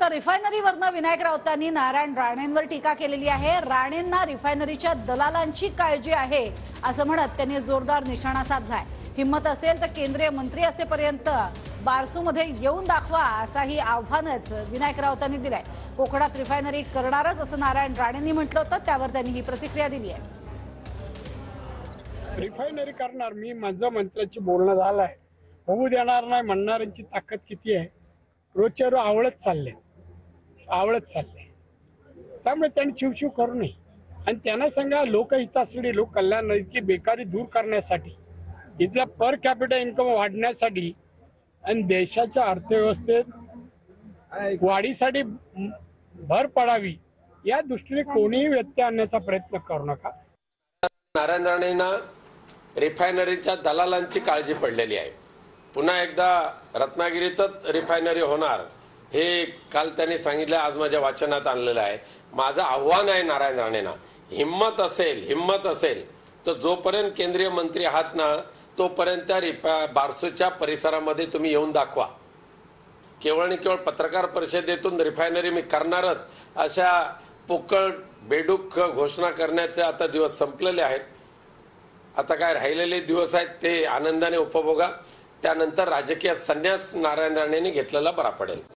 तर रिफायनरीवरनं विनायक राऊतांनी नारायण राणेंवर टीका केलेली आहे। राणेंना रिफायनरीच्या दलालांची काळजी आहे असं म्हणत त्यांनी जोरदार निशाणा साधलाय। हिम्मत असेल तर केंद्रीय मंत्री असेपर्यंत बारसूमध्ये येऊन दाखवा असाही आव्हानच विनायक राऊतांनी दिलंय। कोकणात रिफायनरी करणारच असं नारायण राणेंनी म्हटलं होतं, त्यावर त्यांनी ही प्रतिक्रिया दिली आहे। रिफायनरी करणार मी, माझं मंत्र्याची बोलणं झालंय, होऊ देणार नाही म्हणणाऱ्यांची ताकद किती आहे। रोजच्या रोज आवळत चालले त्यामुळे त्यांनी चिवचिव करू नये आणि त्यांना सांगा लोकहितासाठी, लोक कल्याण, इतकी बेकारी दूर करण्यासाठी, इथला पर कॅपिटल इन्कम वाढण्यासाठी आणि देशाच्या अर्थव्यवस्थेत वाढीसाठी भर पडावी या दृष्टीने कोणीही व्यत्यय आणण्याचा प्रयत्न करू नका। नारायण राणेंना रिफायनरीच्या दलालांची काळजी पडलेली आहे। पुन्हा एकदा रत्नागिरीतच रिफायनरी होणार हे काल त्यांनी सांगितलं, आज माझ्या वाचनात आणलेलं आहे। माझं आव्हान आहे नारायण राणेंना, हिम्मत असेल तर जोपर्यंत केंद्रीय मंत्री आहात ना तोपर्यंत बारसूच्या परिसरामध्ये तुम्ही येऊन दाखवा। केवळ आणि केवळ पत्रकार परिषदेतून रिफायनरी मी करणारच अशा पोकळ बेडूक घोषणा करण्याचे आता दिवस संपलेले आहेत। आता काय राहिलेले दिवस आहेत ते आनंदाने उपभोगा, त्यानंतर राजकीय संन्यास नारायण राणेंनी घेतलेला बरा पडेल।